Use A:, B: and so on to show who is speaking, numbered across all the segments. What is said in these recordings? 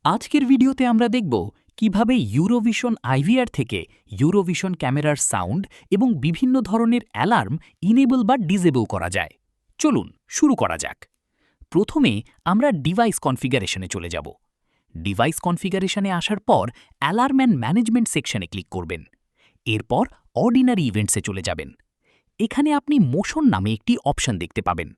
A: আজকের ভিডিওতে আমরা দেখব কিভাবে ইউরোভিশন আইভিআর থেকে ইউরোভিশন ক্যামেরার সাউন্ড এবং বিভিন্ন ধরনের অ্যালার্ম ইনেবল বা ডিসেবল করা যায়। চলুন শুরু করা যাক। প্রথমে আমরা ডিভাইস কনফিগারেশনে চলে যাব। ডিভাইস কনফিগারেশনে আসার পর অ্যালার্ম অ্যান্ড ম্যানেজমেন্ট সেকশনে ক্লিক করবেন। এরপর অর্ডিনারি ইভেন্টসে চলে যাবেন। এখানে আপনি মোশন নামে একটি অপশন দেখতে পাবেন।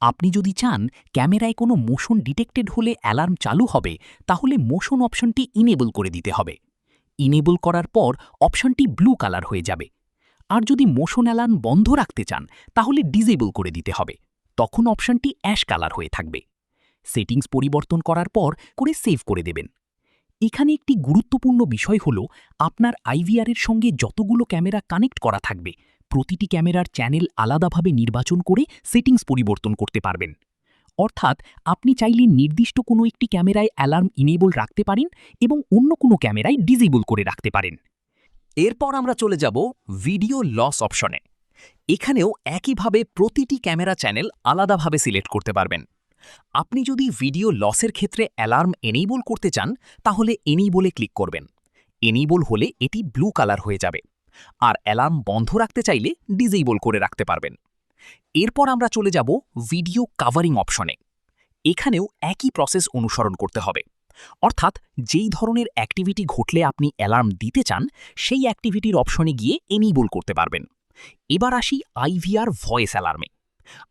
A: আপনি যদি চান ক্যামেরায় কোনো মোশন ডিটেক্টেড হলে অ্যালার্ম চালু হবে, তাহলে মোশন অপশনটি ইনেবল করে দিতে হবে। ইনেবল করার পর অপশনটি ব্লু কালার হয়ে যাবে। আর যদি মোশন অ্যালার্ম বন্ধ রাখতে চান, তাহলে ডিসেবল করে দিতে হবে। তখন অপশনটি অ্যাশ কালার হয়ে থাকবে। সেটিংস পরিবর্তন করার পর সেভ করে দেবেন। এখানে একটি গুরুত্বপূর্ণ বিষয় হল, আপনার আইভিআরের সঙ্গে যতগুলো ক্যামেরা কানেক্ট করা থাকবে, প্রতিটি ক্যামেরার চ্যানেল আলাদাভাবে নির্বাচন করে সেটিংস পরিবর্তন করতে পারবেন। অর্থাৎ আপনি চাইলে নির্দিষ্ট কোনো একটি ক্যামেরায় অ্যালার্ম ইনেবল রাখতে পারেন এবং অন্য কোনো ক্যামেরায় ডিসেবল করে রাখতে পারেন। এরপর আমরা চলে যাব ভিডিও লস অপশনে। এখানেও একইভাবে প্রতিটি ক্যামেরা চ্যানেল আলাদাভাবে সিলেক্ট করতে পারবেন। আপনি যদি ভিডিও লসের ক্ষেত্রে অ্যালার্ম এনেবল করতে চান, তাহলে এনেবলে ক্লিক করবেন। এনেবল হলে এটি ব্লু কালার হয়ে যাবে। আর অ্যালার্ম বন্ধ রাখতে চাইলে ডিসেবল করে রাখতে পারবেন। এরপর আমরা চলে যাব ভিডিও কাভারিং অপশনে। এখানেও একই প্রসেস অনুসরণ করতে হবে। অর্থাৎ যেই ধরনের অ্যাক্টিভিটি ঘটলে আপনি অ্যালার্ম দিতে চান, সেই অ্যাক্টিভিটির অপশনে গিয়ে এনেবল করতে পারবেন। এবার আসি আইভিআর ভয়েস অ্যালার্মে।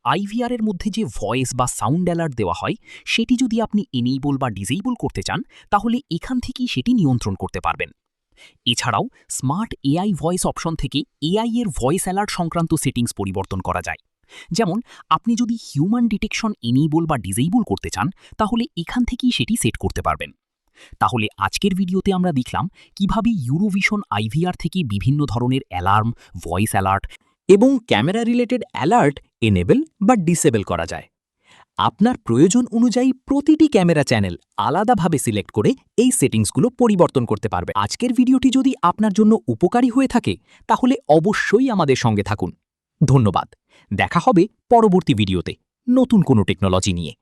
A: আইভিআরের মধ্যে যে ভয়েস বা সাউন্ড অ্যালার্ট দেওয়া হয়, সেটি যদি আপনি এনেবল বা ডিসেবল করতে চান, তাহলে এখান থেকেই সেটি নিয়ন্ত্রণ করতে পারবেন। এছাড়াও স্মার্ট এআই ভয়েস অপশন থেকে এআই এর ভয়েস অ্যালার্ট সংক্রান্ত সেটিংস পরিবর্তন করা যায়। যেমন আপনি যদি হিউম্যান ডিটেকশন এনেবল বা ডিসেবল করতে চান, তাহলে এখান থেকেই সেটি সেট করতে পারবেন। তাহলে আজকের ভিডিওতে আমরা দেখলাম কিভাবে ইউরোভিশন আইভিআর থেকে বিভিন্ন ধরনের অ্যালার্ম, ভয়েস অ্যালার্ট এবং ক্যামেরা রিলেটেড অ্যালার্ট এনেবল বা ডিসেবল করা যায়। আপনার প্রয়োজন অনুযায়ী প্রতিটি ক্যামেরা চ্যানেল আলাদাভাবে সিলেক্ট করে এই সেটিংসগুলো পরিবর্তন করতে পারবে। আজকের ভিডিওটি যদি আপনার জন্য উপকারী হয়ে থাকে, তাহলে অবশ্যই আমাদের সঙ্গে থাকুন। ধন্যবাদ। দেখা হবে পরবর্তী ভিডিওতে নতুন কোনো টেকনোলজি নিয়ে।